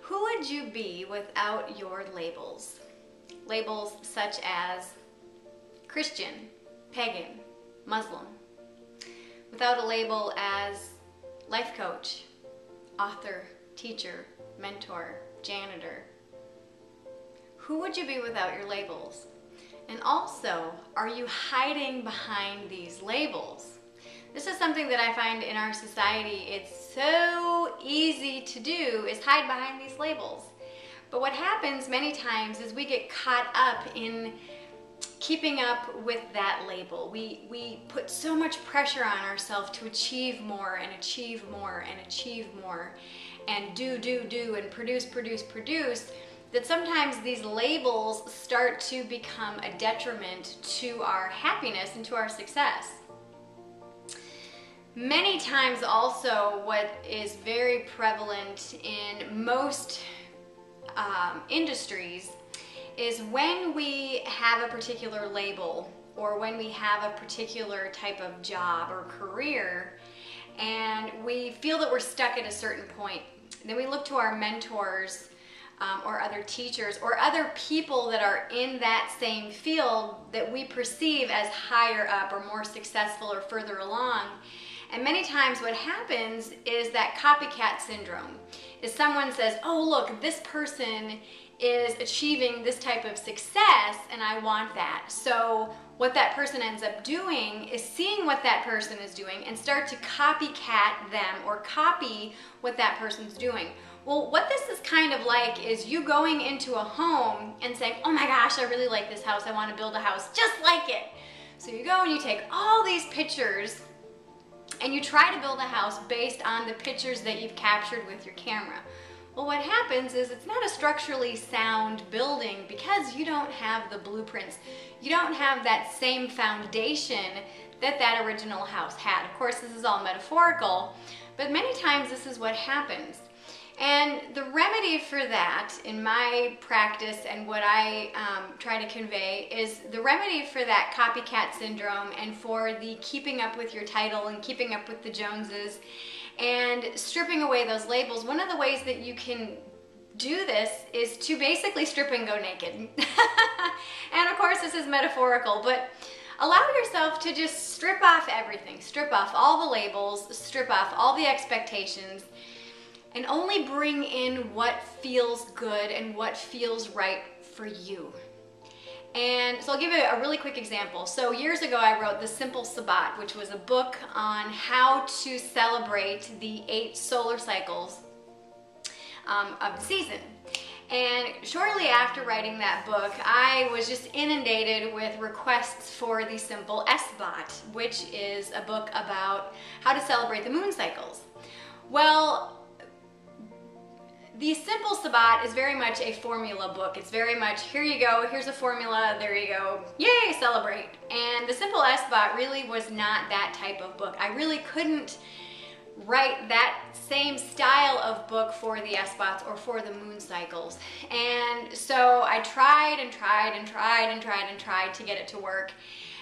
Who would you be without your labels? Labels such as Christian, Pagan, Muslim. Without a label as life coach, author, teacher, mentor, janitor. Who would you be without your labels? And also, are you hiding behind these labels? This is something that I find in our society, it's so easy to do, is hide behind these labels. But what happens many times is we get caught up in keeping up with that label. We put so much pressure on ourselves to achieve more and achieve more and achieve more and do and produce that sometimes these labels start to become a detriment to our happiness and to our success. Many times also what is very prevalent in most industries is when we have a particular label or when we have a particular type of job or career and we feel that we're stuck at a certain point, then we look to our mentors or other teachers or other people that are in that same field that we perceive as higher up or more successful or further along. And many times what happens is that copycat syndrome. Is someone says, oh look, this person is achieving this type of success and I want that. So what that person ends up doing is seeing what that person is doing and start to copycat them or copy what that person's doing. Well, what this is kind of like is you going into a home and saying, oh my gosh, I really like this house. I want to build a house just like it. So you go and you take all these pictures and you try to build a house based on the pictures that you've captured with your camera. Well, what happens is it's not a structurally sound building because you don't have the blueprints. You don't have that same foundation that that original house had. Of course, this is all metaphorical, but many times this is what happens. And the remedy for that in my practice and what I try to convey is the remedy for that copycat syndrome and for the keeping up with your title and keeping up with the Joneses and stripping away those labels. One of the ways that you can do this is to basically strip and go naked. And of course this is metaphorical, but allow yourself to just strip off everything. Strip off all the labels, strip off all the expectations, and only bring in what feels good and what feels right for you. And so I'll give you a really quick example. So years ago I wrote The Simple Sabbat, which was a book on how to celebrate the 8 solar cycles of the season. And shortly after writing that book, I was just inundated with requests for The Simple Sabbat, which is a book about how to celebrate the moon cycles. Well, The Simple Sabbat is very much a formula book. It's very much, here you go, here's a formula, there you go, yay, celebrate. And The Simple Sabbat really was not that type of book. I really couldn't write that same style of book for the S-Bots or for the moon cycles. And so I tried to get it to work.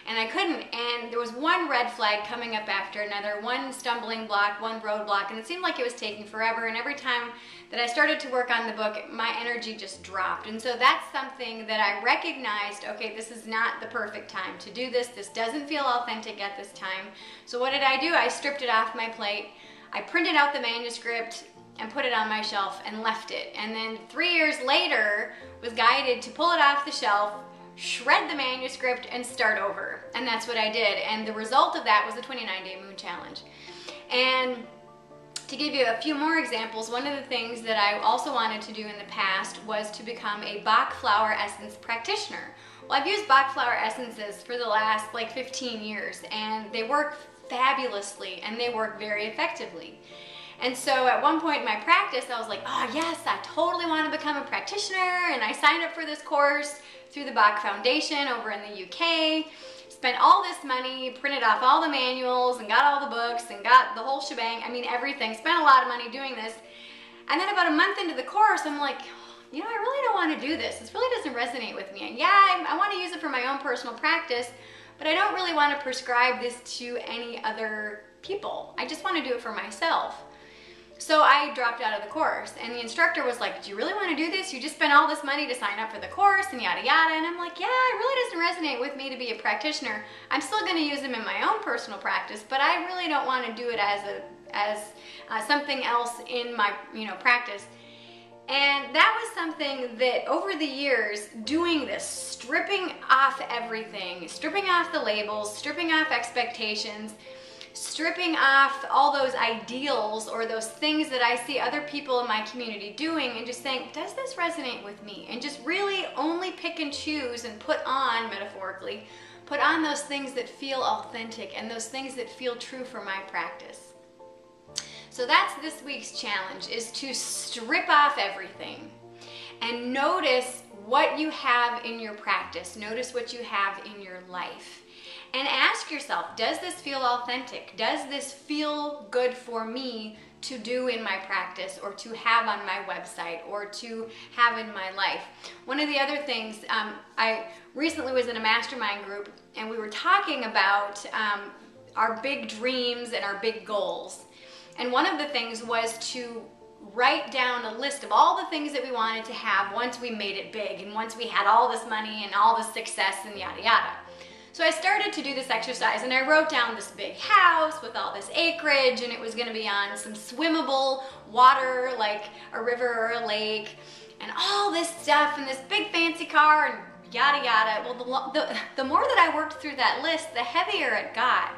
And I couldn't, and there was one red flag coming up after another, one stumbling block, one roadblock, and it seemed like it was taking forever, and every time that I started to work on the book, my energy just dropped. And so that's something that I recognized, okay, this is not the perfect time to do this. This doesn't feel authentic at this time. So what did I do? I stripped it off my plate. I printed out the manuscript and put it on my shelf and left it. And then 3 years later, was guided to pull it off the shelf, shred the manuscript, and start over. And that's what I did. And the result of that was the 29-day moon challenge. And to give you a few more examples, one of the things that I also wanted to do in the past was to become a Bach flower essence practitioner. Well, I've used Bach flower essences for the last like 15 years, and they work fabulously and they work very effectively. And so at one point in my practice, I was like, oh yes, I totally want to become a practitioner, and I signed up for this course through the Bach Foundation over in the UK, spent all this money, printed off all the manuals and got all the books and got the whole shebang, I mean everything, spent a lot of money doing this. And then about a month into the course, I'm like, you know, I really don't want to do this. This really doesn't resonate with me. And yeah, I want to use it for my own personal practice, but I don't really want to prescribe this to any other people. I just want to do it for myself. So I dropped out of the course, and the instructor was like, do you really want to do this? You just spent all this money to sign up for the course and yada yada. And I'm like, yeah, it really doesn't resonate with me to be a practitioner. I'm still going to use them in my own personal practice, but I really don't want to do it as something else in my practice. And that was something that over the years, doing this, stripping off everything, stripping off the labels, stripping off expectations, stripping off all those ideals or those things that I see other people in my community doing, and just saying, does this resonate with me? And just really only pick and choose and put on, metaphorically, put on those things that feel authentic and those things that feel true for my practice. So that's this week's challenge, is to strip off everything and notice what you have in your practice. Notice what you have in your life. And ask yourself, does this feel authentic? Does this feel good for me to do in my practice, or to have on my website, or to have in my life? One of the other things, I recently was in a mastermind group, and we were talking about our big dreams and our big goals. And one of the things was to write down a list of all the things that we wanted to have once we made it big, and once we had all this money and all this success and yada yada. So I started to do this exercise, and I wrote down this big house with all this acreage, and it was going to be on some swimmable water like a river or a lake, and all this stuff, and this big fancy car, and yada yada. Well, the more that I worked through that list, the heavier it got,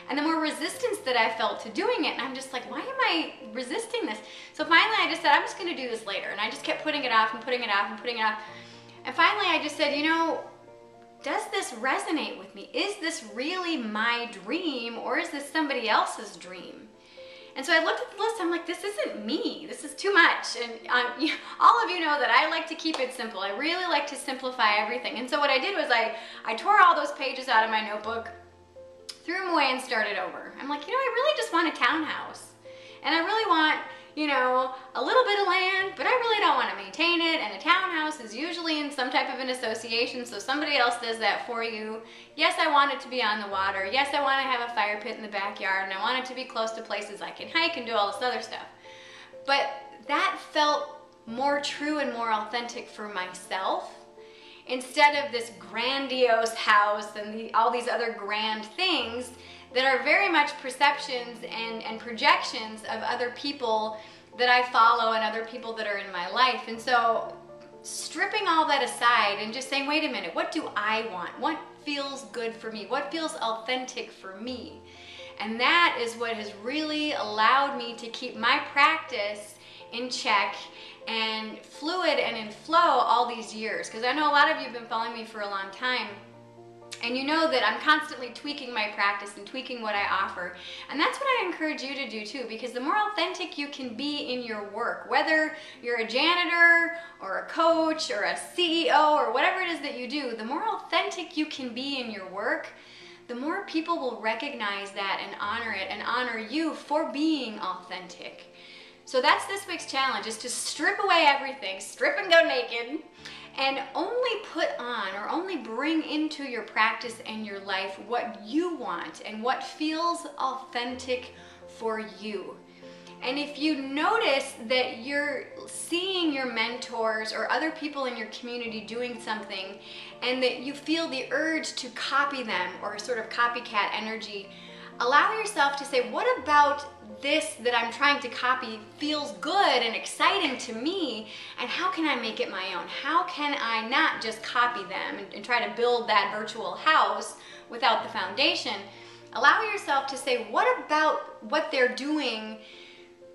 and the more resistance that I felt to doing it. And I'm just like, why am I resisting this? So finally I just said, I'm just going to do this later, and I just kept putting it off and putting it off and putting it off. And finally I just said, does this resonate with me? Is this really my dream, or is this somebody else's dream? And so I looked at the list, I'm like, this isn't me, this is too much. And all of you know that I like to keep it simple. I really like to simplify everything. And so what I did was I tore all those pages out of my notebook, threw them away, and started over. I'm like, I really just want a townhouse. And I really want, a little bit of land, but I really don't want to maintain it. And a townhouse is usually in some type of an association, so somebody else does that for you. Yes, I want it to be on the water. Yes, I want to have a fire pit in the backyard, and I want it to be close to places I can hike and do all this other stuff. But that felt more true and more authentic for myself, instead of this grandiose house and all these other grand things that are very much perceptions and projections of other people that I follow and other people that are in my life. And so stripping all that aside and just saying, wait a minute, what do I want? What feels good for me? What feels authentic for me? And that is what has really allowed me to keep my practice in check and fluid and in flow all these years. Because I know a lot of you have been following me for a long time, and you know that I'm constantly tweaking my practice and tweaking what I offer. And that's what I encourage you to do too, because the more authentic you can be in your work, whether you're a janitor or a coach or a CEO or whatever it is that you do, the more authentic you can be in your work, the more people will recognize that and honor it and honor you for being authentic. So that's this week's challenge, is to strip away everything, strip and go naked, and only put on or only bring into your practice and your life what you want and what feels authentic for you. And if you notice that you're seeing your mentors or other people in your community doing something, and that you feel the urge to copy them or sort of copycat energy, allow yourself to say, what about this that I'm trying to copy feels good and exciting to me, and how can I make it my own? How can I not just copy them and try to build that virtual house without the foundation? Allow yourself to say, what about what they're doing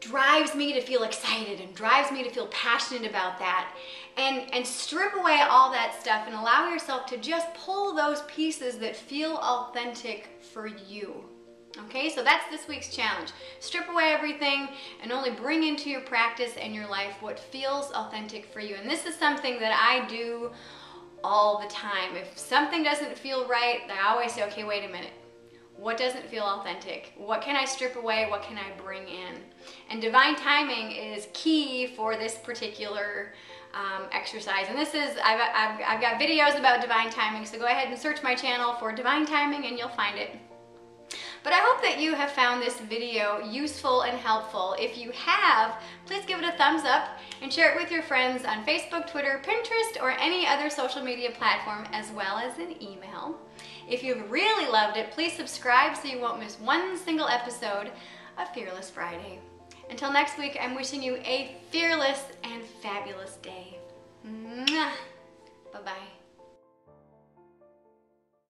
drives me to feel excited and drives me to feel passionate about that, and strip away all that stuff and allow yourself to just pull those pieces that feel authentic for you. Okay, so that's this week's challenge. Strip away everything and only bring into your practice and your life what feels authentic for you. And this is something that I do all the time. If something doesn't feel right, I always say, okay, wait a minute. What doesn't feel authentic? What can I strip away? What can I bring in? And divine timing is key for this particular exercise. And this is, I've got videos about divine timing, so go ahead and search my channel for divine timing and you'll find it. But I hope that you have found this video useful and helpful. If you have, please give it a thumbs up and share it with your friends on Facebook, Twitter, Pinterest, or any other social media platform, as well as an email. If you've really loved it, please subscribe so you won't miss one single episode of Fearless Friday. Until next week, I'm wishing you a fearless and fabulous day. Mwah. Bye-bye.